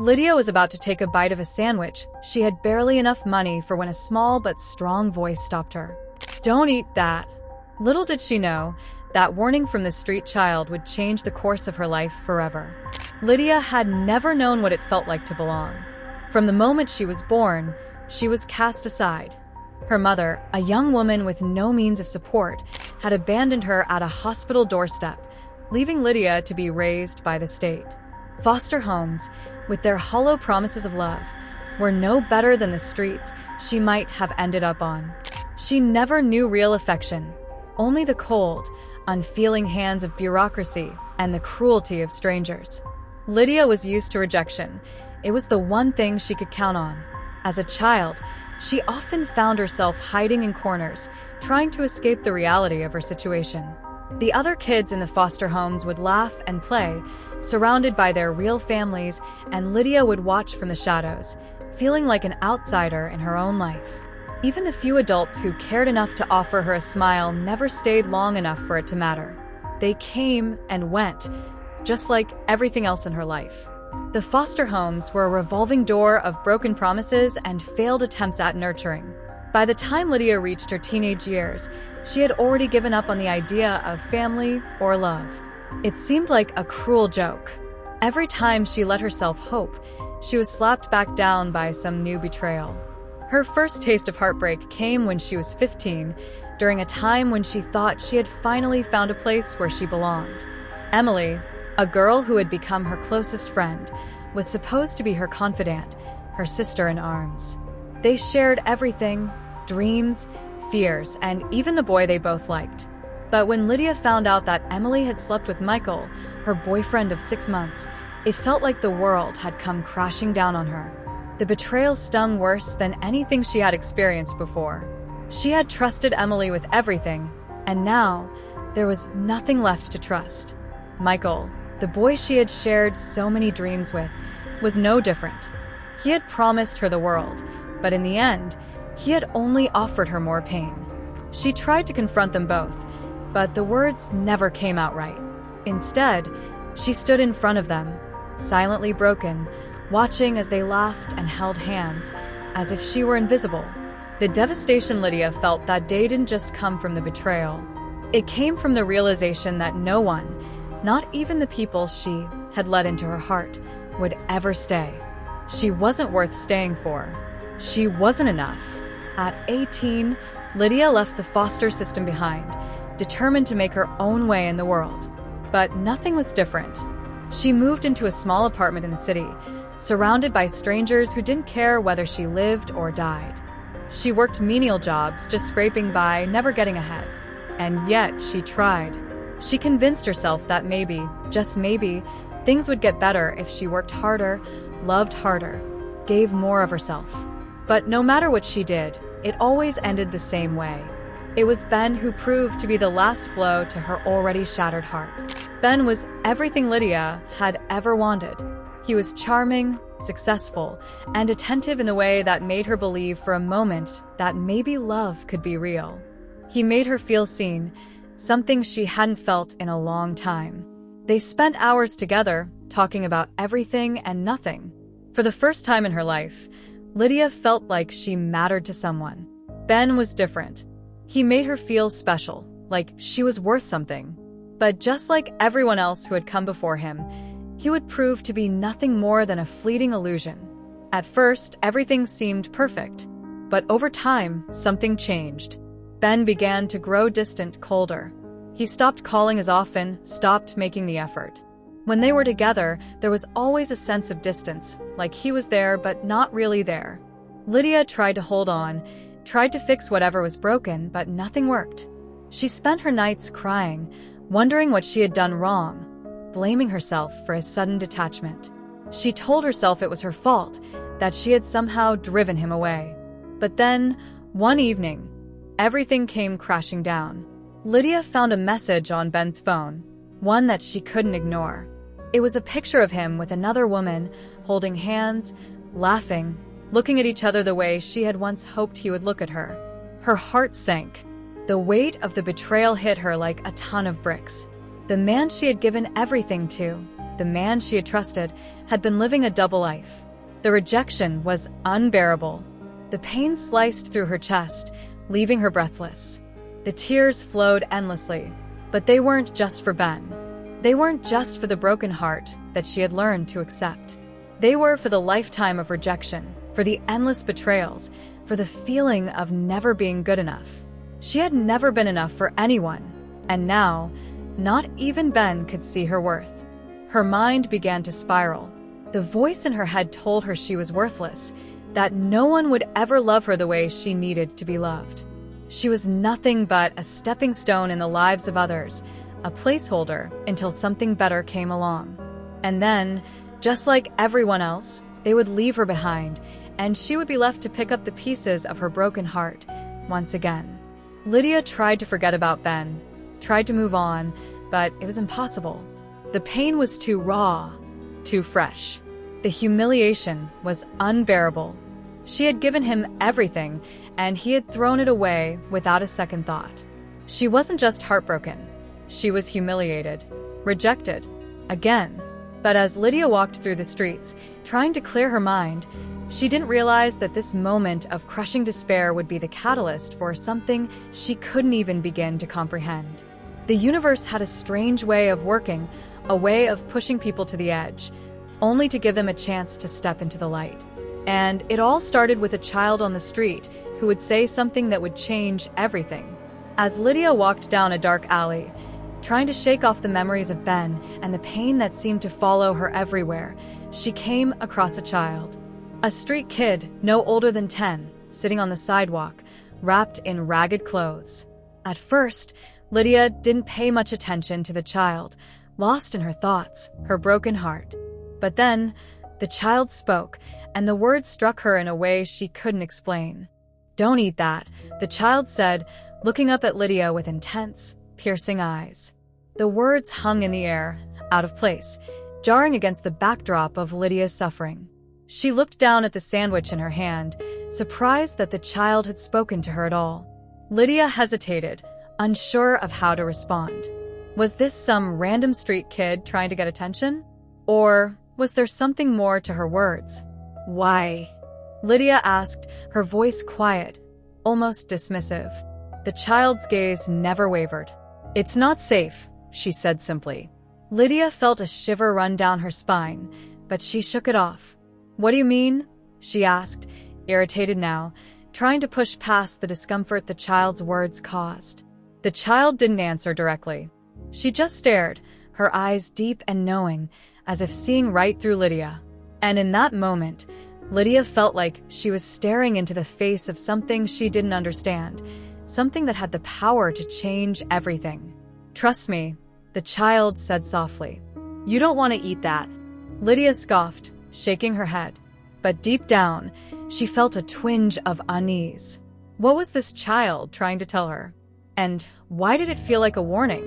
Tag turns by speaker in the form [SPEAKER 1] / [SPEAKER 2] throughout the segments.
[SPEAKER 1] Lydia was about to take a bite of a sandwich. She had barely enough money for when a small but strong voice stopped her. "Don't eat that." Little did she know, that warning from the street child would change the course of her life forever. Lydia had never known what it felt like to belong. From the moment she was born, she was cast aside. Her mother, a young woman with no means of support, had abandoned her at a hospital doorstep, leaving Lydia to be raised by the state. Foster homes, with their hollow promises of love, were no better than the streets she might have ended up on. She never knew real affection, only the cold, unfeeling hands of bureaucracy and the cruelty of strangers. Lydia was used to rejection. It was the one thing she could count on. As a child, she often found herself hiding in corners, trying to escape the reality of her situation. The other kids in the foster homes would laugh and play, surrounded by their real families, and Lydia would watch from the shadows, feeling like an outsider in her own life. Even the few adults who cared enough to offer her a smile never stayed long enough for it to matter. They came and went, just like everything else in her life. The foster homes were a revolving door of broken promises and failed attempts at nurturing. By the time Lydia reached her teenage years, she had already given up on the idea of family or love. It seemed like a cruel joke. Every time she let herself hope, she was slapped back down by some new betrayal. Her first taste of heartbreak came when she was 15, during a time when she thought she had finally found a place where she belonged. Emily, a girl who had become her closest friend, was supposed to be her confidant, her sister in arms. They shared everything, dreams, fears, and even the boy they both liked. But when Lydia found out that Emily had slept with Michael, her boyfriend of 6 months, it felt like the world had come crashing down on her. The betrayal stung worse than anything she had experienced before. She had trusted Emily with everything, and now there was nothing left to trust. Michael, the boy she had shared so many dreams with, was no different. He had promised her the world, but in the end, he had only offered her more pain. She tried to confront them both, but the words never came out right. Instead, she stood in front of them, silently broken, watching as they laughed and held hands, as if she were invisible. The devastation Lydia felt that day didn't just come from the betrayal. It came from the realization that no one, not even the people she had let into her heart, would ever stay. She wasn't worth staying for. She wasn't enough. At 18, Lydia left the foster system behind, determined to make her own way in the world. But nothing was different. She moved into a small apartment in the city, surrounded by strangers who didn't care whether she lived or died. She worked menial jobs, just scraping by, never getting ahead. And yet, she tried. She convinced herself that maybe, just maybe, things would get better if she worked harder, loved harder, gave more of herself. But no matter what she did, it always ended the same way. It was Ben who proved to be the last blow to her already shattered heart. Ben was everything Lydia had ever wanted. He was charming, successful, and attentive in the way that made her believe for a moment that maybe love could be real. He made her feel seen, something she hadn't felt in a long time. They spent hours together, talking about everything and nothing. For the first time in her life, Lydia felt like she mattered to someone. Ben was different. He made her feel special, like she was worth something. But just like everyone else who had come before him, he would prove to be nothing more than a fleeting illusion. At first, everything seemed perfect. But over time, something changed. Ben began to grow distant, colder. He stopped calling as often, stopped making the effort. When they were together, there was always a sense of distance, like he was there but not really there. Lydia tried to hold on, tried to fix whatever was broken, but nothing worked. She spent her nights crying, wondering what she had done wrong, blaming herself for his sudden detachment. She told herself it was her fault, that she had somehow driven him away. But then, one evening, everything came crashing down. Lydia found a message on Ben's phone, one that she couldn't ignore. It was a picture of him with another woman, holding hands, laughing, looking at each other the way she had once hoped he would look at her. Her heart sank. The weight of the betrayal hit her like a ton of bricks. The man she had given everything to, the man she had trusted, had been living a double life. The rejection was unbearable. The pain sliced through her chest, leaving her breathless. The tears flowed endlessly, but they weren't just for Ben. They weren't just for the broken heart that she had learned to accept. They were for the lifetime of rejection, for the endless betrayals, for the feeling of never being good enough. She had never been enough for anyone, and now, not even Ben could see her worth. Her mind began to spiral. The voice in her head told her she was worthless, that no one would ever love her the way she needed to be loved. She was nothing but a stepping stone in the lives of others, a placeholder until something better came along. And then, just like everyone else, they would leave her behind, and she would be left to pick up the pieces of her broken heart once again. Lydia tried to forget about Ben, tried to move on, but it was impossible. The pain was too raw, too fresh. The humiliation was unbearable. She had given him everything, and he had thrown it away without a second thought. She wasn't just heartbroken. She was humiliated, rejected, again. But as Lydia walked through the streets, trying to clear her mind, she didn't realize that this moment of crushing despair would be the catalyst for something she couldn't even begin to comprehend. The universe had a strange way of working, a way of pushing people to the edge, only to give them a chance to step into the light. And it all started with a child on the street who would say something that would change everything. As Lydia walked down a dark alley, trying to shake off the memories of Ben and the pain that seemed to follow her everywhere, she came across a child. A street kid, no older than 10, sitting on the sidewalk, wrapped in ragged clothes. At first, Lydia didn't pay much attention to the child, lost in her thoughts, her broken heart. But then, the child spoke, and the words struck her in a way she couldn't explain. "Don't eat that," the child said, looking up at Lydia with intense, piercing eyes. The words hung in the air, out of place, jarring against the backdrop of Lydia's suffering. She looked down at the sandwich in her hand, surprised that the child had spoken to her at all. Lydia hesitated, unsure of how to respond. Was this some random street kid trying to get attention? Or was there something more to her words? "Why?" Lydia asked, her voice quiet, almost dismissive. The child's gaze never wavered. "It's not safe," she said simply. Lydia felt a shiver run down her spine, but she shook it off. "What do you mean?" she asked, irritated now, trying to push past the discomfort the child's words caused. The child didn't answer directly. She just stared, her eyes deep and knowing, as if seeing right through Lydia. And in that moment, Lydia felt like she was staring into the face of something she didn't understand, something that had the power to change everything. "Trust me," the child said softly. "You don't want to eat that." Lydia scoffed, shaking her head. But deep down, she felt a twinge of unease. What was this child trying to tell her? And why did it feel like a warning?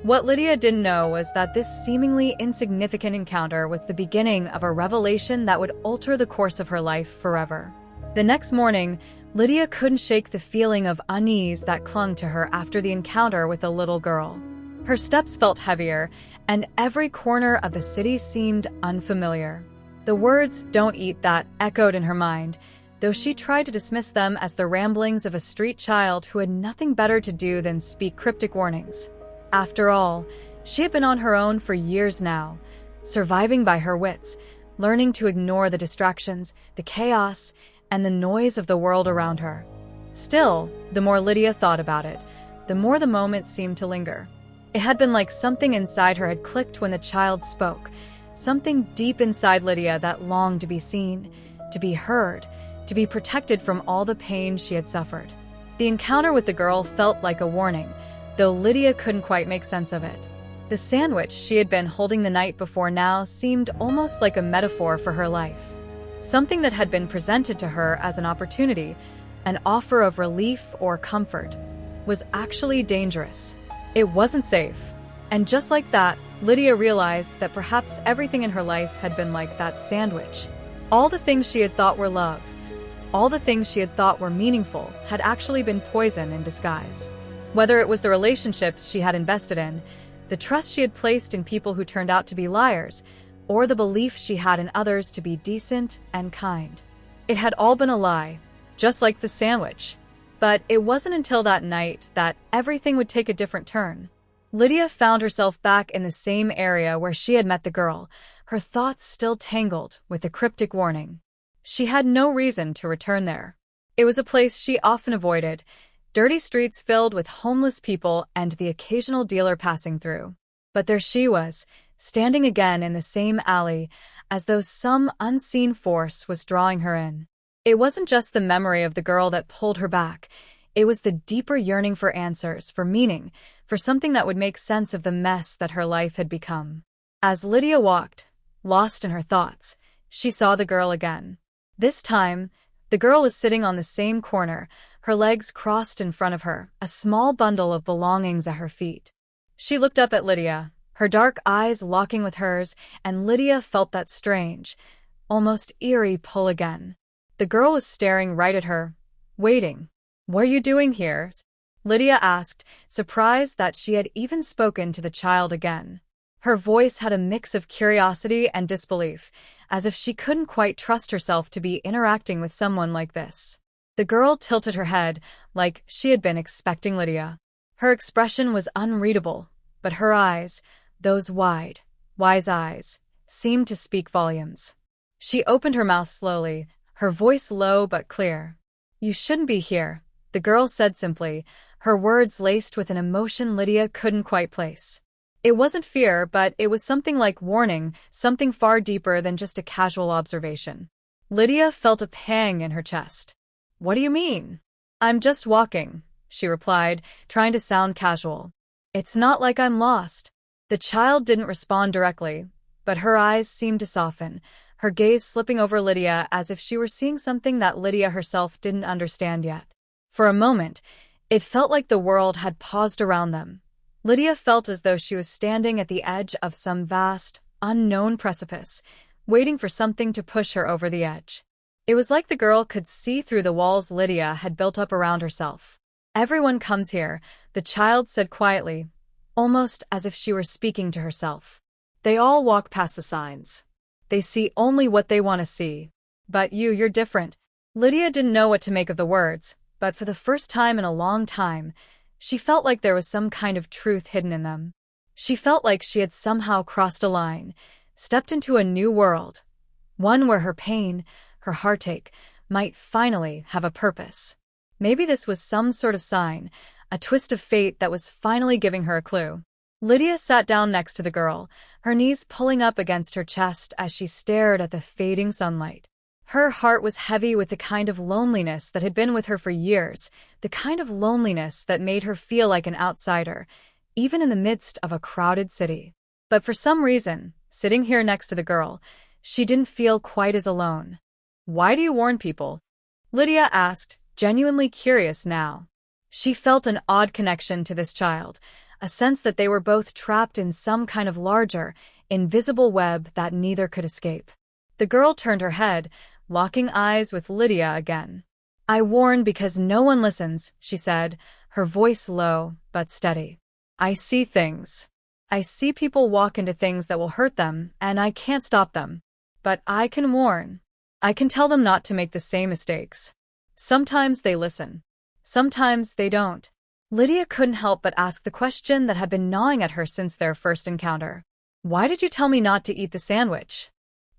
[SPEAKER 1] What Lydia didn't know was that this seemingly insignificant encounter was the beginning of a revelation that would alter the course of her life forever. The next morning, Lydia couldn't shake the feeling of unease that clung to her after the encounter with the little girl. Her steps felt heavier, and every corner of the city seemed unfamiliar. The words "don't eat that" echoed in her mind, though she tried to dismiss them as the ramblings of a street child who had nothing better to do than speak cryptic warnings. After all, she had been on her own for years now, surviving by her wits, learning to ignore the distractions, the chaos, and the noise of the world around her. Still, the more Lydia thought about it, the more the moment seemed to linger. It had been like something inside her had clicked when the child spoke, something deep inside Lydia that longed to be seen, to be heard, to be protected from all the pain she had suffered. The encounter with the girl felt like a warning, though Lydia couldn't quite make sense of it. The sandwich she had been holding the night before now seemed almost like a metaphor for her life. Something that had been presented to her as an opportunity, an offer of relief or comfort, was actually dangerous. It wasn't safe. And just like that, Lydia realized that perhaps everything in her life had been like that sandwich. All the things she had thought were love, all the things she had thought were meaningful, had actually been poison in disguise. Whether it was the relationships she had invested in, The trust she had placed in people who turned out to be liars, or the belief she had in others to be decent and kind. It had all been a lie, just like the sandwich. But it wasn't until that night that everything would take a different turn. Lydia found herself back in the same area where she had met the girl, her thoughts still tangled with the cryptic warning. She had no reason to return there. It was a place she often avoided, dirty streets filled with homeless people and the occasional dealer passing through. But there she was, standing again in the same alley, as though some unseen force was drawing her in. It wasn't just the memory of the girl that pulled her back. It was the deeper yearning for answers, for meaning, for something that would make sense of the mess that her life had become. As Lydia walked, lost in her thoughts, she saw the girl again. This time, the girl was sitting on the same corner, her legs crossed in front of her, a small bundle of belongings at her feet. She looked up at Lydia, her dark eyes locking with hers, and Lydia felt that strange, almost eerie pull again. The girl was staring right at her, waiting. "What are you doing here?" Lydia asked, surprised that she had even spoken to the child again. Her voice had a mix of curiosity and disbelief, as if she couldn't quite trust herself to be interacting with someone like this. The girl tilted her head, like she had been expecting Lydia. Her expression was unreadable, but her eyes, those wide, wise eyes, seemed to speak volumes. She opened her mouth slowly, her voice low but clear. "You shouldn't be here," the girl said simply, her words laced with an emotion Lydia couldn't quite place. It wasn't fear, but it was something like warning, something far deeper than just a casual observation. Lydia felt a pang in her chest. "What do you mean?" "I'm just walking," she replied, trying to sound casual. "It's not like I'm lost." The child didn't respond directly, but her eyes seemed to soften, her gaze slipping over Lydia as if she were seeing something that Lydia herself didn't understand yet. For a moment, it felt like the world had paused around them. Lydia felt as though she was standing at the edge of some vast, unknown precipice, waiting for something to push her over the edge. It was like the girl could see through the walls Lydia had built up around herself. "Everyone comes here," the child said quietly, almost as if she were speaking to herself. "They all walk past the signs. They see only what they want to see. But you're different." Lydia didn't know what to make of the words, but for the first time in a long time, she felt like there was some kind of truth hidden in them. She felt like she had somehow crossed a line, stepped into a new world, one where her pain, her heartache, might finally have a purpose. Maybe this was some sort of sign, a twist of fate that was finally giving her a clue. Lydia sat down next to the girl, her knees pulling up against her chest as she stared at the fading sunlight. Her heart was heavy with the kind of loneliness that had been with her for years, the kind of loneliness that made her feel like an outsider, even in the midst of a crowded city. But for some reason, sitting here next to the girl, she didn't feel quite as alone. "Why do you warn people?" Lydia asked, genuinely curious now. She felt an odd connection to this child, a sense that they were both trapped in some kind of larger, invisible web that neither could escape. The girl turned her head, locking eyes with Lydia again. "I warn because no one listens," she said, her voice low but steady. "I see things. I see people walk into things that will hurt them, and I can't stop them. But I can warn. I can tell them not to make the same mistakes. Sometimes they listen. Sometimes they don't." Lydia couldn't help but ask the question that had been gnawing at her since their first encounter. "Why did you tell me not to eat the sandwich?"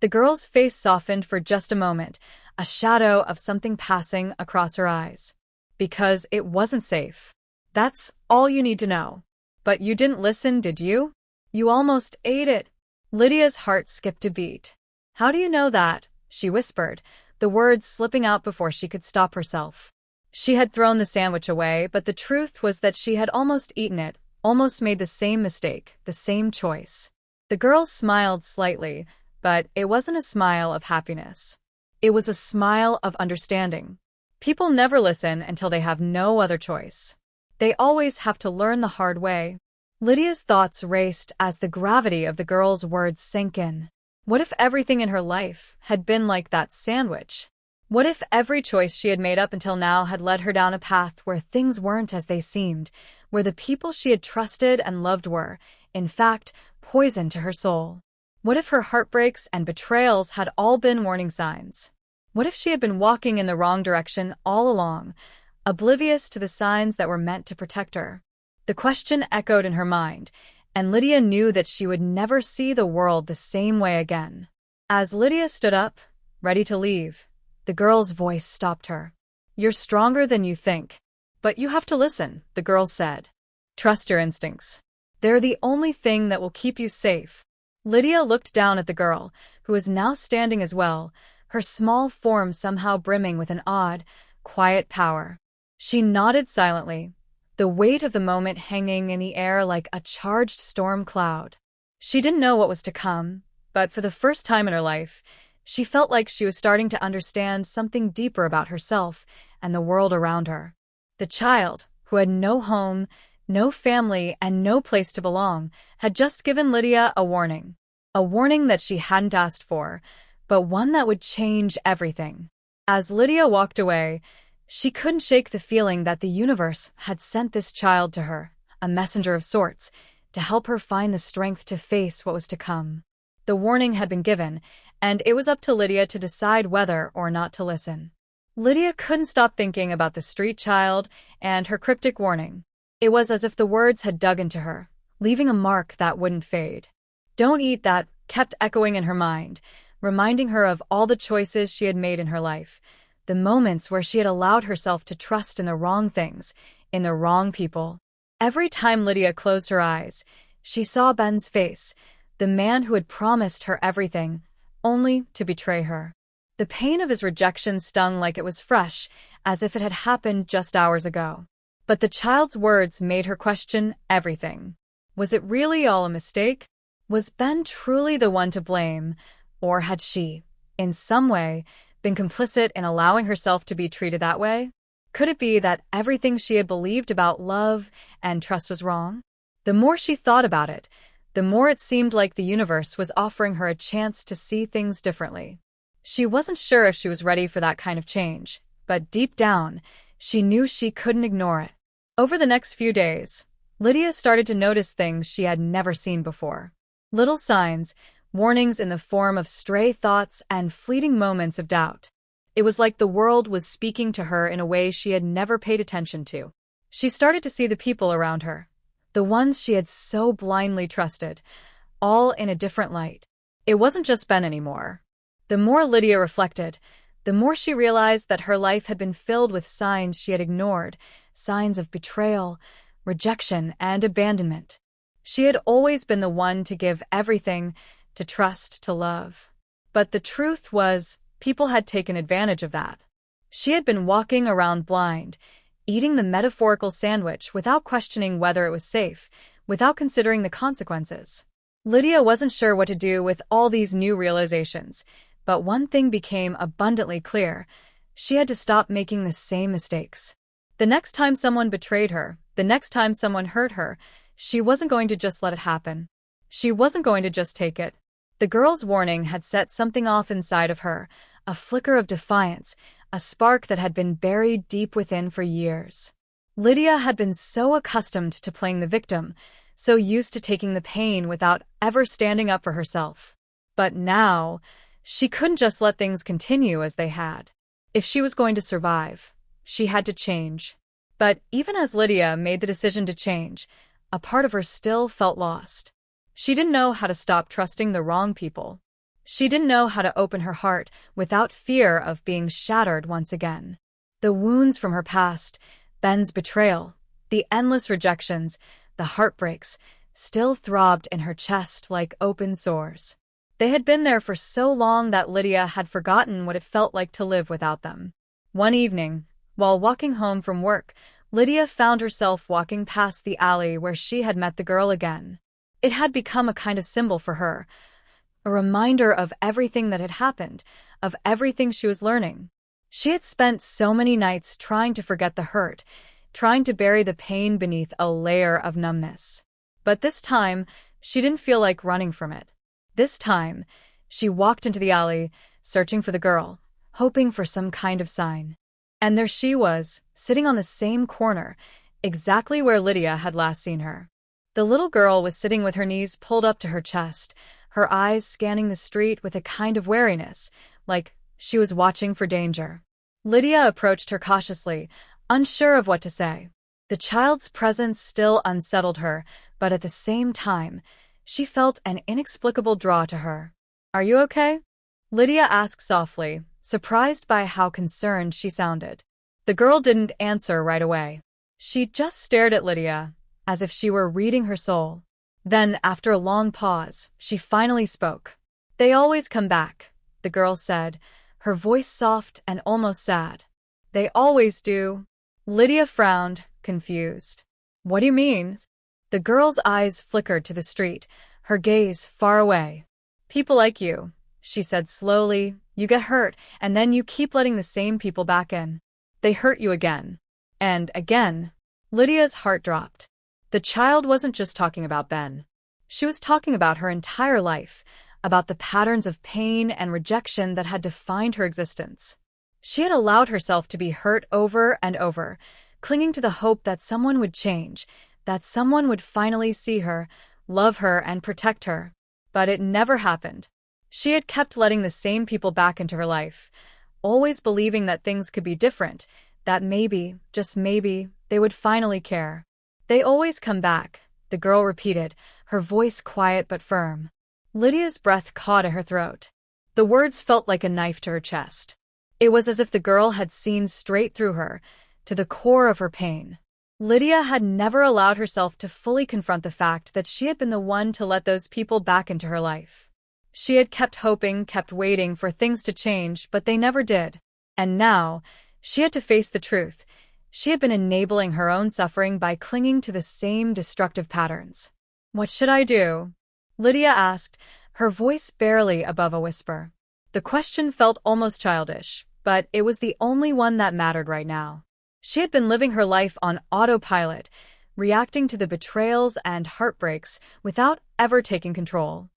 [SPEAKER 1] The girl's face softened for just a moment, a shadow of something passing across her eyes. "Because it wasn't safe. That's all you need to know." "But you didn't listen, did you? You almost ate it." Lydia's heart skipped a beat. "How do you know that?" she whispered, the words slipping out before she could stop herself. She had thrown the sandwich away, but the truth was that she had almost eaten it, almost made the same mistake, the same choice. The girl smiled slightly, but it wasn't a smile of happiness. It was a smile of understanding. People never listen until they have no other choice. They always have to learn the hard way. Lydia's thoughts raced as the gravity of the girl's words sank in. What if everything in her life had been like that sandwich? What if every choice she had made up until now had led her down a path where things weren't as they seemed, where the people she had trusted and loved were, in fact, poison to her soul. What if her heartbreaks and betrayals had all been warning signs? What if she had been walking in the wrong direction all along, oblivious to the signs that were meant to protect her? The question echoed in her mind, and Lydia knew that she would never see the world the same way again. As Lydia stood up, ready to leave, the girl's voice stopped her. "You're stronger than you think. But you have to listen," the girl said. "Trust your instincts. They're the only thing that will keep you safe." Lydia looked down at the girl, who was now standing as well, her small form somehow brimming with an odd, quiet power. She nodded silently, the weight of the moment hanging in the air like a charged storm cloud. She didn't know what was to come, but for the first time in her life, she felt like she was starting to understand something deeper about herself and the world around her. The child, who had no home, no family, and no place to belong, had just given Lydia a warning. A warning that she hadn't asked for, but one that would change everything. As Lydia walked away, she couldn't shake the feeling that the universe had sent this child to her, a messenger of sorts, to help her find the strength to face what was to come. The warning had been given, and it was up to Lydia to decide whether or not to listen. Lydia couldn't stop thinking about the street child and her cryptic warning. It was as if the words had dug into her, leaving a mark that wouldn't fade. "Don't eat that," kept echoing in her mind, reminding her of all the choices she had made in her life, the moments where she had allowed herself to trust in the wrong things, in the wrong people. Every time Lydia closed her eyes, she saw Ben's face, the man who had promised her everything, only to betray her. The pain of his rejection stung like it was fresh, as if it had happened just hours ago. But the child's words made her question everything. Was it really all a mistake? Was Ben truly the one to blame, or had she, in some way, been complicit in allowing herself to be treated that way? Could it be that everything she had believed about love and trust was wrong? The more she thought about it, the more it seemed like the universe was offering her a chance to see things differently. She wasn't sure if she was ready for that kind of change, but deep down, she knew she couldn't ignore it. Over the next few days, Lydia started to notice things she had never seen before. Little signs, warnings in the form of stray thoughts and fleeting moments of doubt. It was like the world was speaking to her in a way she had never paid attention to. She started to see the people around her, the ones she had so blindly trusted, all in a different light. It wasn't just Ben anymore. The more Lydia reflected, the more she realized that her life had been filled with signs she had ignored, signs of betrayal, rejection, and abandonment. She had always been the one to give everything, to trust, to love. But the truth was, people had taken advantage of that. She had been walking around blind, eating the metaphorical sandwich without questioning whether it was safe, without considering the consequences. Lydia wasn't sure what to do with all these new realizations, but one thing became abundantly clear. She had to stop making the same mistakes. The next time someone betrayed her, the next time someone hurt her, she wasn't going to just let it happen. She wasn't going to just take it. The girl's warning had set something off inside of her, a flicker of defiance, a spark that had been buried deep within for years. Lydia had been so accustomed to playing the victim, so used to taking the pain without ever standing up for herself. But now, she couldn't just let things continue as they had. If she was going to survive, she had to change. But even as Lydia made the decision to change, a part of her still felt lost. She didn't know how to stop trusting the wrong people. She didn't know how to open her heart without fear of being shattered once again. The wounds from her past, Ben's betrayal, the endless rejections, the heartbreaks, still throbbed in her chest like open sores. They had been there for so long that Lydia had forgotten what it felt like to live without them. One evening, while walking home from work, Lydia found herself walking past the alley where she had met the girl again. It had become a kind of symbol for her, a reminder of everything that had happened, of everything she was learning. She had spent so many nights trying to forget the hurt, trying to bury the pain beneath a layer of numbness. But this time, she didn't feel like running from it. This time, she walked into the alley, searching for the girl, hoping for some kind of sign. And there she was, sitting on the same corner, exactly where Lydia had last seen her. The little girl was sitting with her knees pulled up to her chest, her eyes scanning the street with a kind of wariness, like she was watching for danger. Lydia approached her cautiously, unsure of what to say. The child's presence still unsettled her, but at the same time, she felt an inexplicable draw to her. "Are you okay?" Lydia asked softly, surprised by how concerned she sounded. The girl didn't answer right away. She just stared at Lydia, as if she were reading her soul. Then, after a long pause, she finally spoke. "They always come back," the girl said, her voice soft and almost sad. "They always do." Lydia frowned, confused. "What do you mean?" The girl's eyes flickered to the street, her gaze far away. "People like you," she said slowly. "You get hurt, and then you keep letting the same people back in. They hurt you again. And again." Lydia's heart dropped. The child wasn't just talking about Ben. She was talking about her entire life, about the patterns of pain and rejection that had defined her existence. She had allowed herself to be hurt over and over, clinging to the hope that someone would change, that someone would finally see her, love her, and protect her. But it never happened. She had kept letting the same people back into her life, always believing that things could be different, that maybe, just maybe, they would finally care. "They always come back," the girl repeated, her voice quiet but firm. Lydia's breath caught in her throat. The words felt like a knife to her chest. It was as if the girl had seen straight through her, to the core of her pain. Lydia had never allowed herself to fully confront the fact that she had been the one to let those people back into her life. She had kept hoping, kept waiting for things to change, but they never did. And now, she had to face the truth. She had been enabling her own suffering by clinging to the same destructive patterns. "What should I do?" Lydia asked, her voice barely above a whisper. The question felt almost childish, but it was the only one that mattered right now. She had been living her life on autopilot, reacting to the betrayals and heartbreaks without ever taking control.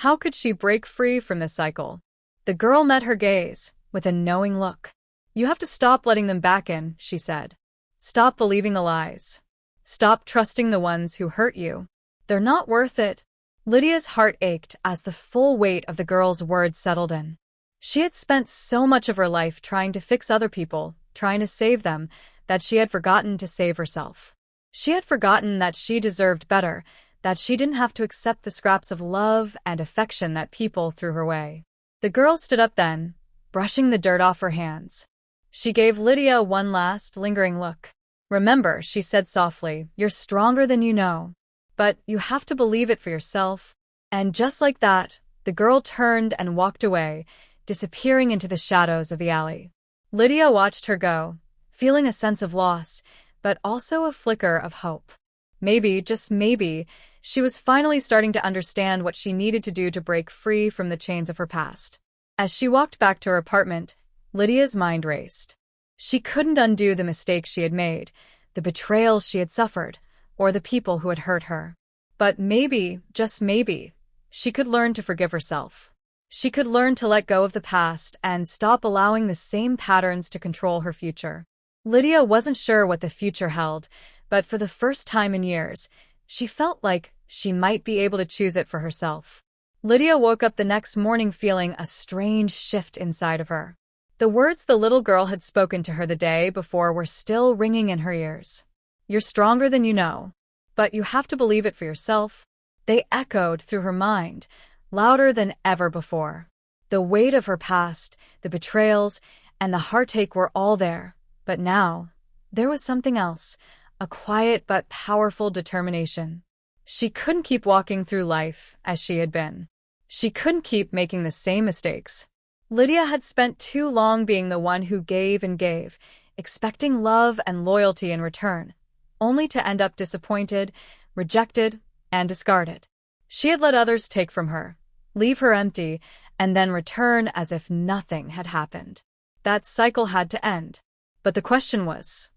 [SPEAKER 1] How could she break free from this cycle? The girl met her gaze, with a knowing look. "You have to stop letting them back in," she said. "Stop believing the lies. Stop trusting the ones who hurt you. They're not worth it." Lydia's heart ached as the full weight of the girl's words settled in. She had spent so much of her life trying to fix other people, trying to save them, that she had forgotten to save herself. She had forgotten that she deserved better, that she didn't have to accept the scraps of love and affection that people threw her way. The girl stood up then, brushing the dirt off her hands. She gave Lydia one last, lingering look. "Remember," she said softly, "you're stronger than you know. But you have to believe it for yourself." And just like that, the girl turned and walked away, disappearing into the shadows of the alley. Lydia watched her go, feeling a sense of loss, but also a flicker of hope. Maybe, just maybe, she was finally starting to understand what she needed to do to break free from the chains of her past. As she walked back to her apartment, Lydia's mind raced. She couldn't undo the mistakes she had made, the betrayals she had suffered, or the people who had hurt her. But maybe, just maybe, she could learn to forgive herself. She could learn to let go of the past and stop allowing the same patterns to control her future. Lydia wasn't sure what the future held, but for the first time in years, she felt like she might be able to choose it for herself. Lydia woke up the next morning feeling a strange shift inside of her. The words the little girl had spoken to her the day before were still ringing in her ears. "You're stronger than you know, but you have to believe it for yourself." They echoed through her mind, louder than ever before. The weight of her past, the betrayals, and the heartache were all there, but now, there was something else, a quiet but powerful determination. She couldn't keep walking through life as she had been. She couldn't keep making the same mistakes. Lydia had spent too long being the one who gave and gave, expecting love and loyalty in return, only to end up disappointed, rejected, and discarded. She had let others take from her, leave her empty, and then return as if nothing had happened. That cycle had to end. But the question was,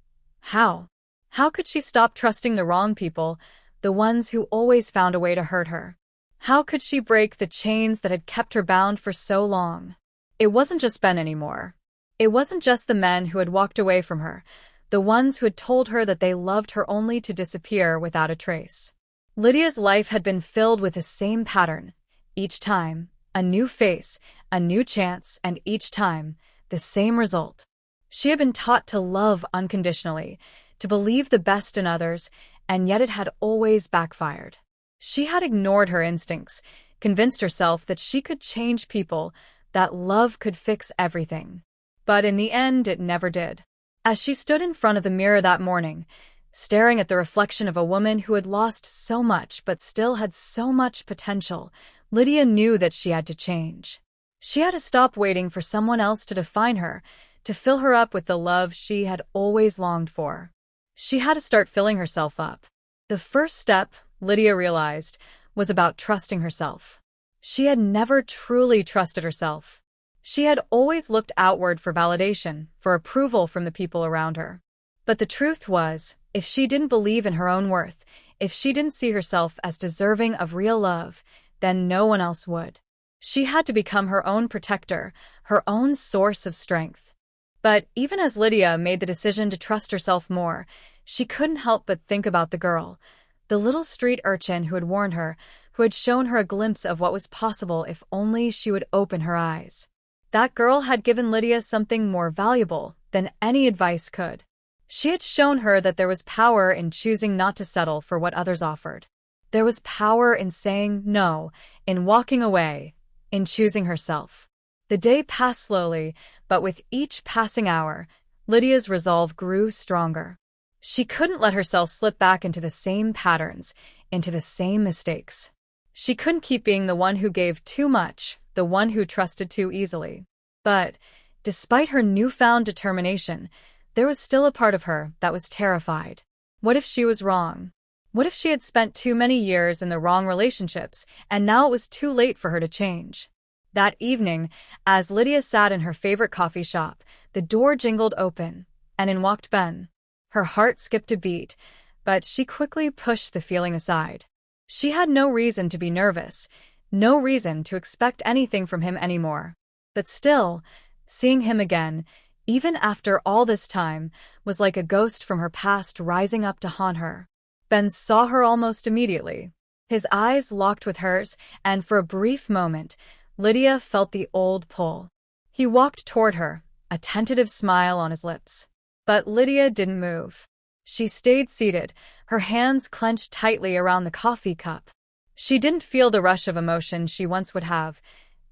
[SPEAKER 1] how? How could she stop trusting the wrong people, the ones who always found a way to hurt her? How could she break the chains that had kept her bound for so long? It wasn't just Ben anymore. It wasn't just the men who had walked away from her, the ones who had told her that they loved her only to disappear without a trace. Lydia's life had been filled with the same pattern. Each time, a new face, a new chance, and each time, the same result. She had been taught to love unconditionally, to believe the best in others, and yet it had always backfired. She had ignored her instincts, convinced herself that she could change people, that love could fix everything. But in the end, it never did. As she stood in front of the mirror that morning, staring at the reflection of a woman who had lost so much but still had so much potential, Lydia knew that she had to change. She had to stop waiting for someone else to define her, to fill her up with the love she had always longed for. She had to start filling herself up. The first step, Lydia realized, was about trusting herself. She had never truly trusted herself. She had always looked outward for validation, for approval from the people around her. But the truth was, if she didn't believe in her own worth, if she didn't see herself as deserving of real love, then no one else would. She had to become her own protector, her own source of strength. But even as Lydia made the decision to trust herself more, she couldn't help but think about the girl, the little street urchin who had warned her, who had shown her a glimpse of what was possible if only she would open her eyes. That girl had given Lydia something more valuable than any advice could. She had shown her that there was power in choosing not to settle for what others offered. There was power in saying no, in walking away, in choosing herself. The day passed slowly, but with each passing hour, Lydia's resolve grew stronger. She couldn't let herself slip back into the same patterns, into the same mistakes. She couldn't keep being the one who gave too much, the one who trusted too easily. But, despite her newfound determination, there was still a part of her that was terrified. What if she was wrong? What if she had spent too many years in the wrong relationships, and now it was too late for her to change? That evening, as Lydia sat in her favorite coffee shop, the door jingled open, and in walked Ben. Her heart skipped a beat, but she quickly pushed the feeling aside. She had no reason to be nervous, no reason to expect anything from him anymore. But still, seeing him again, even after all this time, was like a ghost from her past rising up to haunt her. Ben saw her almost immediately. His eyes locked with hers, and for a brief moment, Lydia felt the old pull. He walked toward her, a tentative smile on his lips. But Lydia didn't move. She stayed seated, her hands clenched tightly around the coffee cup. She didn't feel the rush of emotion she once would have,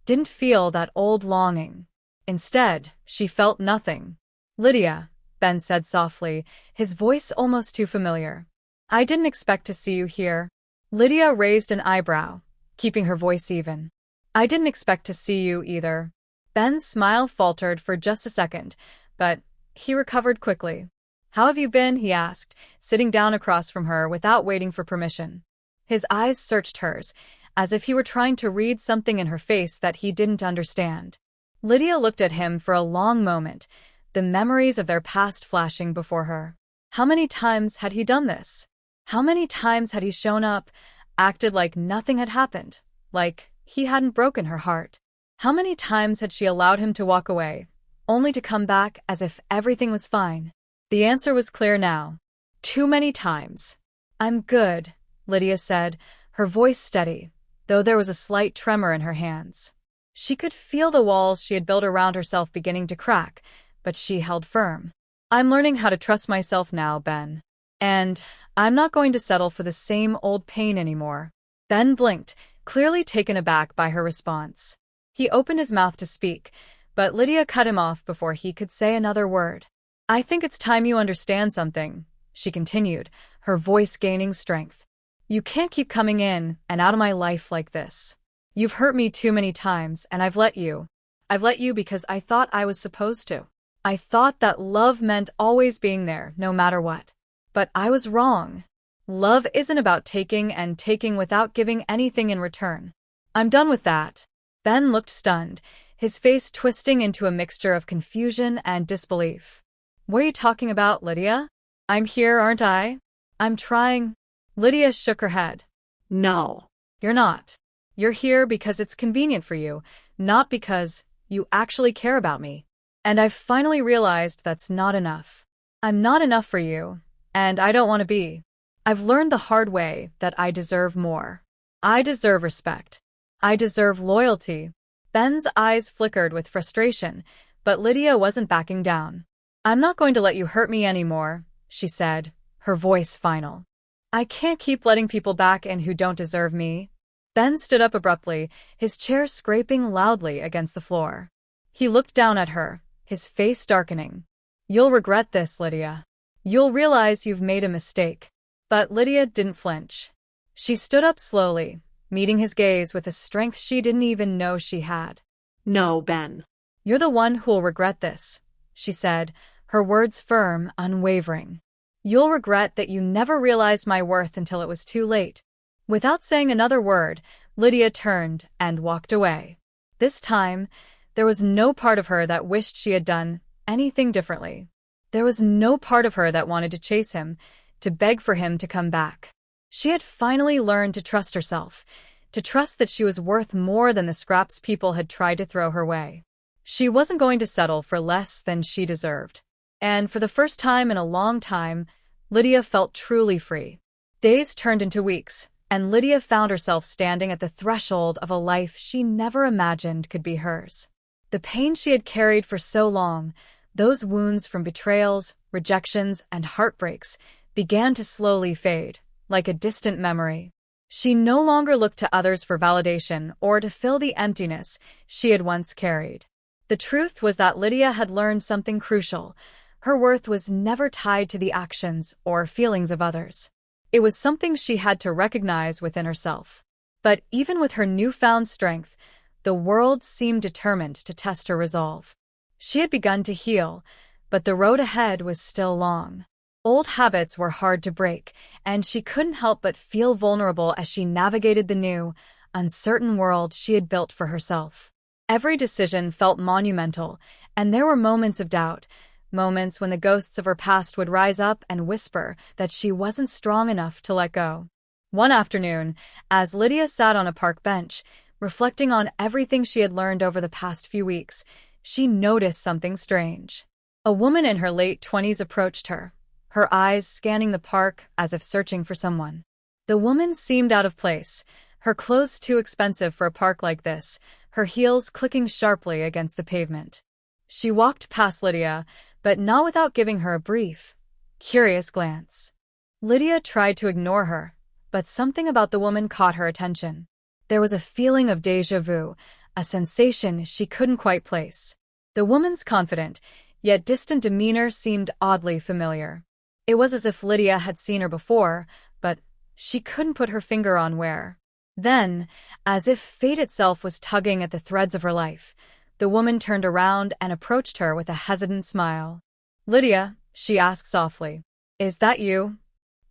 [SPEAKER 1] didn't feel that old longing. Instead, she felt nothing. "Lydia," Ben said softly, his voice almost too familiar. "I didn't expect to see you here." Lydia raised an eyebrow, keeping her voice even. "I didn't expect to see you either." Ben's smile faltered for just a second, but he recovered quickly. "How have you been?" he asked, sitting down across from her without waiting for permission. His eyes searched hers, as if he were trying to read something in her face that he didn't understand. Lydia looked at him for a long moment, the memories of their past flashing before her. How many times had he done this? How many times had he shown up, acted like nothing had happened, like he hadn't broken her heart? How many times had she allowed him to walk away, only to come back as if everything was fine? The answer was clear now. Too many times. "I'm good," Lydia said, her voice steady, though there was a slight tremor in her hands. She could feel the walls she had built around herself beginning to crack, but she held firm. "I'm learning how to trust myself now, Ben. And I'm not going to settle for the same old pain anymore." Ben blinked, clearly taken aback by her response. He opened his mouth to speak, but Lydia cut him off before he could say another word. "I think it's time you understand something," she continued, her voice gaining strength. "You can't keep coming in and out of my life like this. You've hurt me too many times, and I've let you. I've let you because I thought I was supposed to. I thought that love meant always being there, no matter what. But I was wrong. Love isn't about taking and taking without giving anything in return. I'm done with that." Ben looked stunned, his face twisting into a mixture of confusion and disbelief. "What are you talking about, Lydia? I'm here, aren't I? I'm trying." Lydia shook her head. "No, you're not. You're here because it's convenient for you, not because you actually care about me. And I've finally realized that's not enough. I'm not enough for you, and I don't want to be." I've learned the hard way that I deserve more. I deserve respect. I deserve loyalty. Ben's eyes flickered with frustration, but Lydia wasn't backing down. I'm not going to let you hurt me anymore, she said, her voice final. I can't keep letting people back in who don't deserve me. Ben stood up abruptly, his chair scraping loudly against the floor. He looked down at her, his face darkening. You'll regret this, Lydia. You'll realize you've made a mistake. But Lydia didn't flinch. She stood up slowly, meeting his gaze with a strength she didn't even know she had.
[SPEAKER 2] No, Ben.
[SPEAKER 1] You're the one who'll regret this, she said, her words firm, unwavering. You'll regret that you never realized my worth until it was too late. Without saying another word, Lydia turned and walked away. This time, there was no part of her that wished she had done anything differently. There was no part of her that wanted to chase him, to beg for him to come back. She had finally learned to trust herself, to trust that she was worth more than the scraps people had tried to throw her way. She wasn't going to settle for less than she deserved. And for the first time in a long time, Lydia felt truly free. Days turned into weeks, and Lydia found herself standing at the threshold of a life she never imagined could be hers. The pain she had carried for so long, those wounds from betrayals, rejections, and heartbreaks, began to slowly fade, like a distant memory. She no longer looked to others for validation or to fill the emptiness she had once carried. The truth was that Lydia had learned something crucial. Her worth was never tied to the actions or feelings of others. It was something she had to recognize within herself. But even with her newfound strength, the world seemed determined to test her resolve. She had begun to heal, but the road ahead was still long. Old habits were hard to break, and she couldn't help but feel vulnerable as she navigated the new, uncertain world she had built for herself. Every decision felt monumental, and there were moments of doubt, moments when the ghosts of her past would rise up and whisper that she wasn't strong enough to let go. One afternoon, as Lydia sat on a park bench, reflecting on everything she had learned over the past few weeks, she noticed something strange. A woman in her late 20s approached her, her eyes scanning the park as if searching for someone. The woman seemed out of place, her clothes too expensive for a park like this, her heels clicking sharply against the pavement. She walked past Lydia, but not without giving her a brief, curious glance. Lydia tried to ignore her, but something about the woman caught her attention. There was a feeling of déjà vu, a sensation she couldn't quite place. The woman's confident, yet distant demeanor seemed oddly familiar. It was as if Lydia had seen her before, but she couldn't put her finger on where. Then, as if fate itself was tugging at the threads of her life, the woman turned around and approached her with a hesitant smile. "Lydia," she asked softly, "is that you?"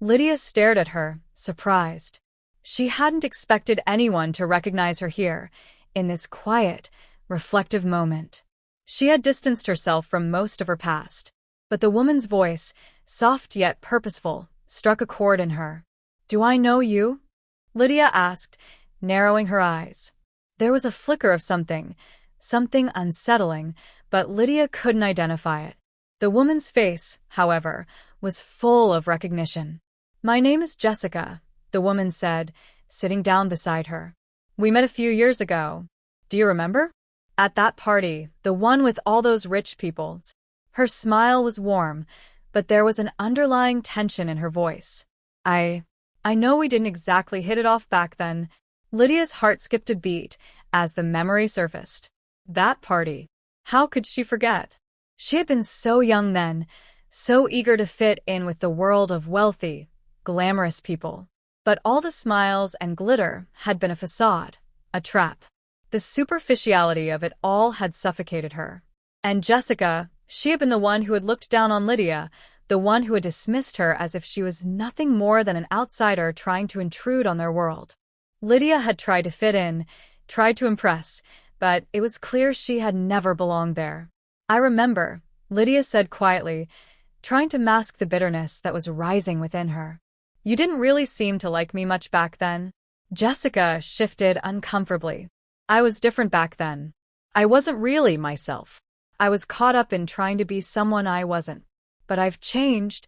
[SPEAKER 1] Lydia stared at her, surprised. She hadn't expected anyone to recognize her here, in this quiet, reflective moment. She had distanced herself from most of her past, but the woman's voice, soft yet purposeful, struck a chord in her. "Do I know you?" Lydia asked, narrowing her eyes. There was a flicker of something unsettling, but Lydia couldn't identify it. The woman's face, however, was full of recognition. "My name is Jessica," the woman said, sitting down beside her. "We met a few years ago. Do you remember? At that party, the one with all those rich people." Her smile was warm, but there was an underlying tension in her voice. I know we didn't exactly hit it off back then." Lydia's heart skipped a beat as the memory surfaced. That party. How could she forget? She had been so young then, so eager to fit in with the world of wealthy, glamorous people. But all the smiles and glitter had been a facade, a trap. The superficiality of it all had suffocated her. And Jessica, she had been the one who had looked down on Lydia, the one who had dismissed her as if she was nothing more than an outsider trying to intrude on their world. Lydia had tried to fit in, tried to impress, but it was clear she had never belonged there. "I remember," Lydia said quietly, trying to mask the bitterness that was rising within her. "You didn't really seem to like me much back then." Jessica shifted uncomfortably. "I was different back then. I wasn't really myself. I was caught up in trying to be someone I wasn't. But I've changed."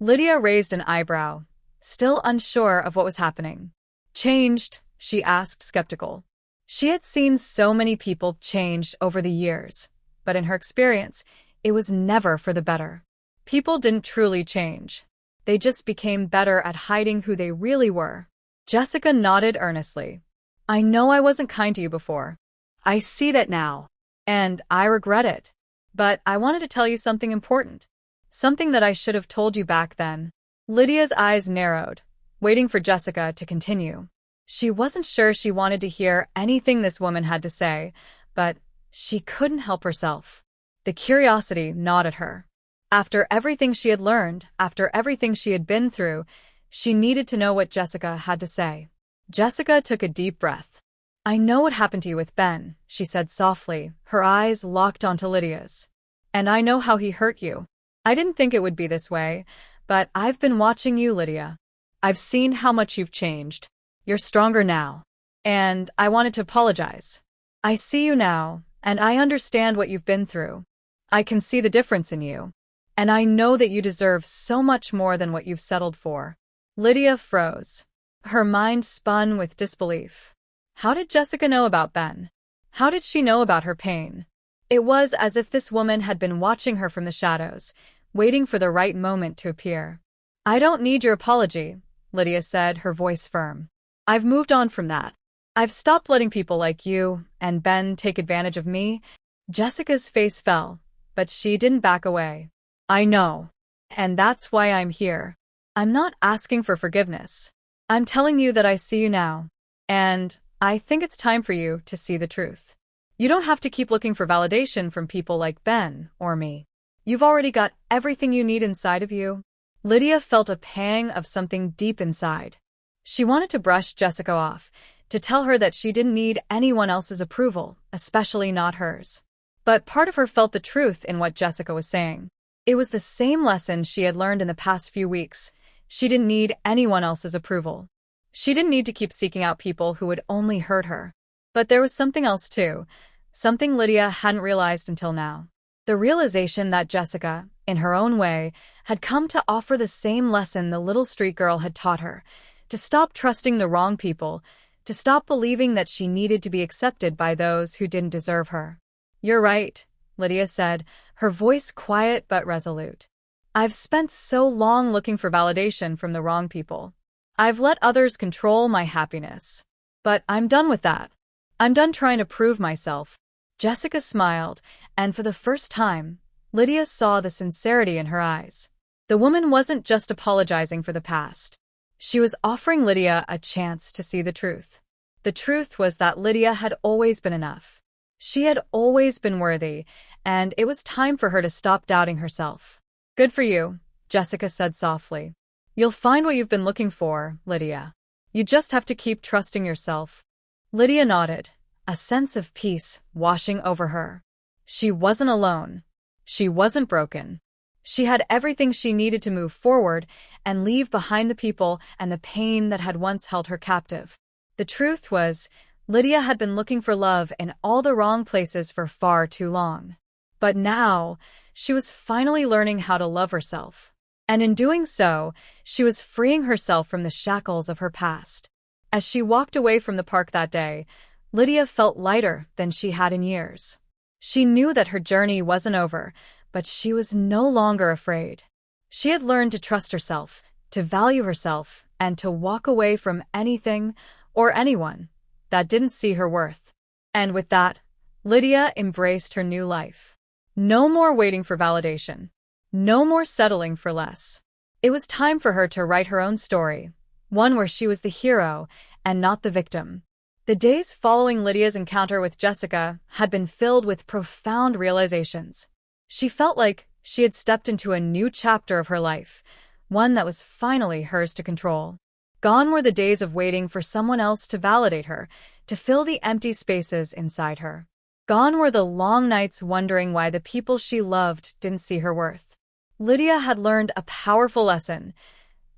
[SPEAKER 1] Lydia raised an eyebrow, still unsure of what was happening. Changed? She asked, skeptical. She had seen so many people change over the years, but in her experience, it was never for the better. People didn't truly change. They just became better at hiding who they really were. Jessica nodded earnestly. I know I wasn't kind to you before. I see that now. And I regret it. But I wanted to tell you something important. Something that I should have told you back then. Lydia's eyes narrowed, waiting for Jessica to continue. She wasn't sure she wanted to hear anything this woman had to say, but she couldn't help herself. The curiosity gnawed at her. After everything she had learned, after everything she had been through, she needed to know what Jessica had to say. Jessica took a deep breath. I know what happened to you with Ben, she said softly, her eyes locked onto Lydia's. And I know how he hurt you. I didn't think it would be this way, but I've been watching you, Lydia. I've seen how much you've changed. You're stronger now. And I wanted to apologize. I see you now, and I understand what you've been through. I can see the difference in you. And I know that you deserve so much more than what you've settled for. Lydia froze. Her mind spun with disbelief. How did Jessica know about Ben? How did she know about her pain? It was as if this woman had been watching her from the shadows, waiting for the right moment to appear. I don't need your apology, Lydia said, her voice firm. I've moved on from that. I've stopped letting people like you and Ben take advantage of me. Jessica's face fell, but she didn't back away. I know. And that's why I'm here. I'm not asking for forgiveness. I'm telling you that I see you now. And I think it's time for you to see the truth. You don't have to keep looking for validation from people like Ben or me. You've already got everything you need inside of you. Lydia felt a pang of something deep inside. She wanted to brush Jessica off, to tell her that she didn't need anyone else's approval, especially not hers. But part of her felt the truth in what Jessica was saying. It was the same lesson she had learned in the past few weeks. She didn't need anyone else's approval. She didn't need to keep seeking out people who would only hurt her. But there was something else too, something Lydia hadn't realized until now. The realization that Jessica, in her own way, had come to offer the same lesson the little street girl had taught her, to stop trusting the wrong people, to stop believing that she needed to be accepted by those who didn't deserve her. You're right, Lydia said, her voice quiet but resolute. I've spent so long looking for validation from the wrong people. I've let others control my happiness. But I'm done with that. I'm done trying to prove myself. Jessica smiled, and for the first time, Lydia saw the sincerity in her eyes. The woman wasn't just apologizing for the past. She was offering Lydia a chance to see the truth. The truth was that Lydia had always been enough. She had always been worthy, and it was time for her to stop doubting herself. Good for you, Jessica said softly. You'll find what you've been looking for, Lydia. You just have to keep trusting yourself. Lydia nodded, a sense of peace washing over her. She wasn't alone. She wasn't broken. She had everything she needed to move forward and leave behind the people and the pain that had once held her captive. The truth was, Lydia had been looking for love in all the wrong places for far too long. But now, she was finally learning how to love herself. And in doing so, she was freeing herself from the shackles of her past. As she walked away from the park that day, Lydia felt lighter than she had in years. She knew that her journey wasn't over, but she was no longer afraid. She had learned to trust herself, to value herself, and to walk away from anything or anyone that didn't see her worth. And with that, Lydia embraced her new life. No more waiting for validation. No more settling for less. It was time for her to write her own story, one where she was the hero and not the victim. The days following Lydia's encounter with Jessica had been filled with profound realizations. She felt like she had stepped into a new chapter of her life, one that was finally hers to control. Gone were the days of waiting for someone else to validate her, to fill the empty spaces inside her. Gone were the long nights wondering why the people she loved didn't see her worth. Lydia had learned a powerful lesson.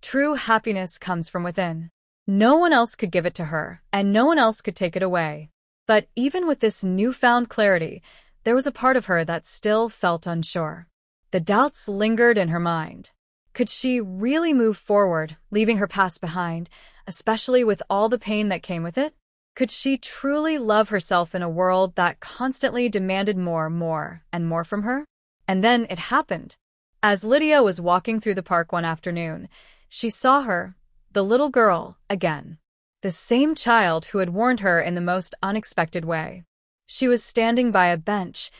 [SPEAKER 1] True happiness comes from within. No one else could give it to her, and no one else could take it away. But even with this newfound clarity, there was a part of her that still felt unsure. The doubts lingered in her mind. Could she really move forward, leaving her past behind, especially with all the pain that came with it? Could she truly love herself in a world that constantly demanded more, and more from her? And then it happened. As Lydia was walking through the park one afternoon, she saw her, the little girl, again. The same child who had warned her in the most unexpected way. She was standing by a bench,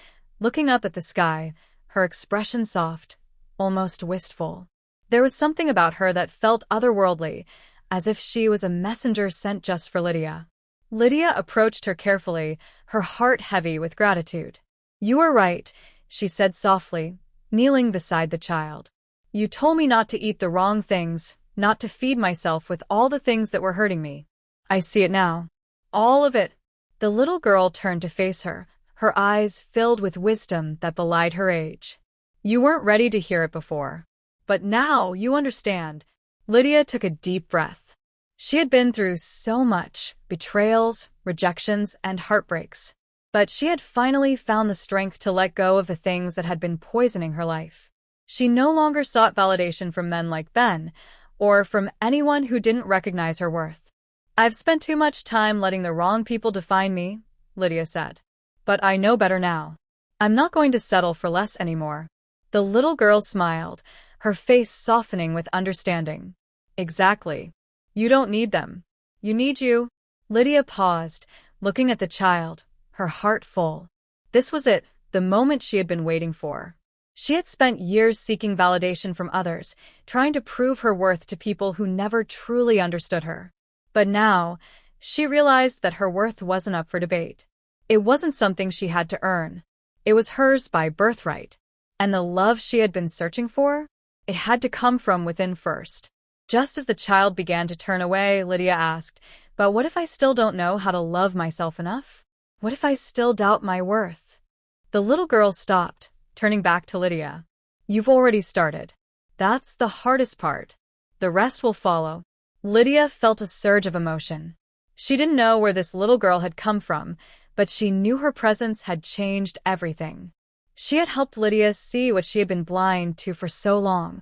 [SPEAKER 1] looking up at the sky, her expression soft, almost wistful. There was something about her that felt otherworldly, as if she was a messenger sent just for Lydia. Lydia approached her carefully, her heart heavy with gratitude. "You are right," she said softly, kneeling beside the child. "You told me not to eat the wrong things, not to feed myself with all the things that were hurting me. I see it now. All of it." The little girl turned to face her, her eyes filled with wisdom that belied her age. "You weren't ready to hear it before. But now you understand." Lydia took a deep breath. She had been through so much, betrayals, rejections, and heartbreaks. But she had finally found the strength to let go of the things that had been poisoning her life. She no longer sought validation from men like Ben, or from anyone who didn't recognize her worth. "I've spent too much time letting the wrong people define me," Lydia said. "But I know better now. I'm not going to settle for less anymore." The little girl smiled, her face softening with understanding. "Exactly. You don't need them. You need you." Lydia paused, looking at the child, her heart full. This was it, the moment she had been waiting for. She had spent years seeking validation from others, trying to prove her worth to people who never truly understood her. But now, she realized that her worth wasn't up for debate. It wasn't something she had to earn. It was hers by birthright. And the love she had been searching for? It had to come from within first. Just as the child began to turn away, Lydia asked, "But what if I still don't know how to love myself enough? What if I still doubt my worth?" The little girl stopped, turning back to Lydia. "You've already started. That's the hardest part. The rest will follow." Lydia felt a surge of emotion. She didn't know where this little girl had come from, but she knew her presence had changed everything. She had helped Lydia see what she had been blind to for so long,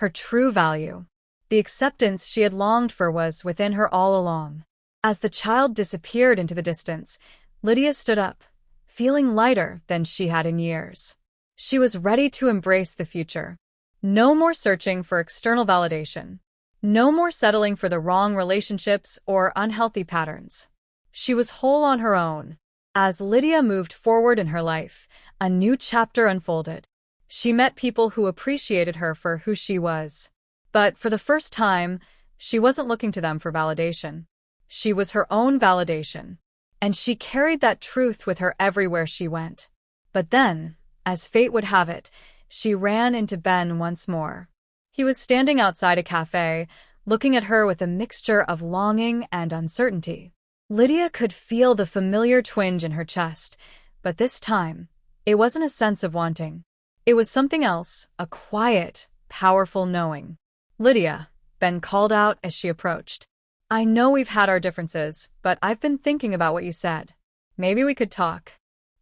[SPEAKER 1] her true value. The acceptance she had longed for was within her all along. As the child disappeared into the distance, Lydia stood up, feeling lighter than she had in years. She was ready to embrace the future. No more searching for external validation. No more settling for the wrong relationships or unhealthy patterns. She was whole on her own. As Lydia moved forward in her life, a new chapter unfolded. She met people who appreciated her for who she was. But for the first time, she wasn't looking to them for validation. She was her own validation. And she carried that truth with her everywhere she went. But then, as fate would have it, she ran into Ben once more. He was standing outside a cafe, looking at her with a mixture of longing and uncertainty. Lydia could feel the familiar twinge in her chest, but this time, it wasn't a sense of wanting. It was something else, a quiet, powerful knowing. "Lydia," Ben called out as she approached. "I know we've had our differences, but I've been thinking about what you said. Maybe we could talk."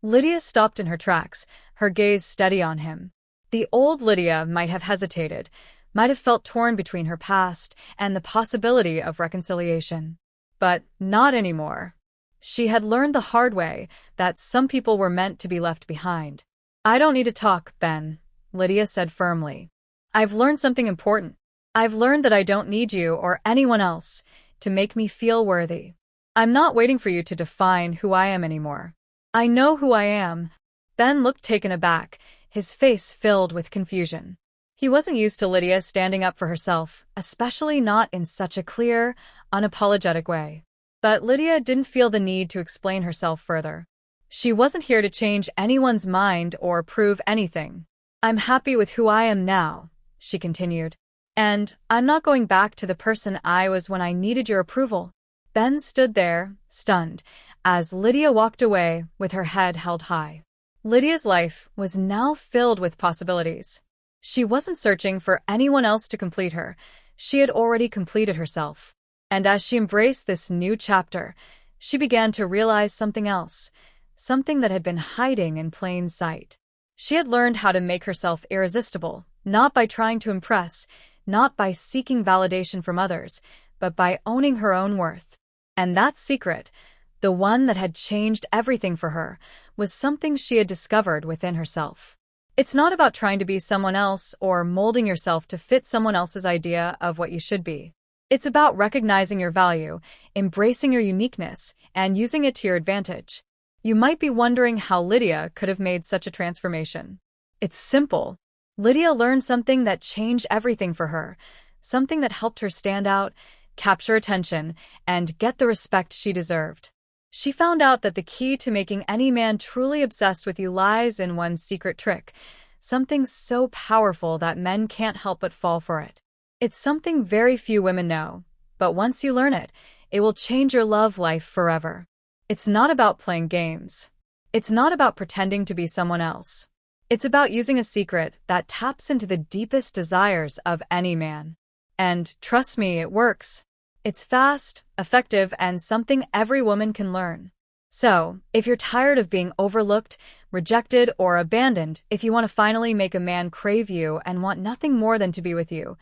[SPEAKER 1] Lydia stopped in her tracks, her gaze steady on him. The old Lydia might have hesitated, might have felt torn between her past and the possibility of reconciliation. But not anymore. She had learned the hard way that some people were meant to be left behind. "I don't need to talk, Ben," Lydia said firmly. "I've learned something important. I've learned that I don't need you or anyone else to make me feel worthy. I'm not waiting for you to define who I am anymore. I know who I am." Ben looked taken aback, his face filled with confusion. He wasn't used to Lydia standing up for herself, especially not in such a clear, unapologetic way. But Lydia didn't feel the need to explain herself further. She wasn't here to change anyone's mind or prove anything. "I'm happy with who I am now," she continued. "And I'm not going back to the person I was when I needed your approval." Ben stood there, stunned, as Lydia walked away with her head held high. Lydia's life was now filled with possibilities. She wasn't searching for anyone else to complete her. She had already completed herself. And as she embraced this new chapter, she began to realize something else, something that had been hiding in plain sight. She had learned how to make herself irresistible, not by trying to impress, not by seeking validation from others, but by owning her own worth. And that secret, the one that had changed everything for her, was something she had discovered within herself. It's not about trying to be someone else or molding yourself to fit someone else's idea of what you should be. It's about recognizing your value, embracing your uniqueness, and using it to your advantage. You might be wondering how Lydia could have made such a transformation. It's simple. Lydia learned something that changed everything for her, something that helped her stand out, capture attention, and get the respect she deserved. She found out that the key to making any man truly obsessed with you lies in one secret trick, something so powerful that men can't help but fall for it. It's something very few women know, but once you learn it, it will change your love life forever. It's not about playing games. It's not about pretending to be someone else. It's about using a secret that taps into the deepest desires of any man. And trust me, it works. It's fast, effective, and something every woman can learn. So, if you're tired of being overlooked, rejected, or abandoned, if you want to finally make a man crave you and want nothing more than to be with you,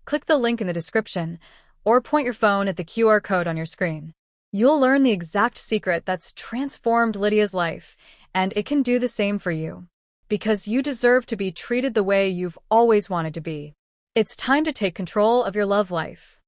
[SPEAKER 1] click the link in the description or point your phone at the QR code on your screen. You'll learn the exact secret that's transformed Lydia's life, and it can do the same for you. Because you deserve to be treated the way you've always wanted to be. It's time to take control of your love life.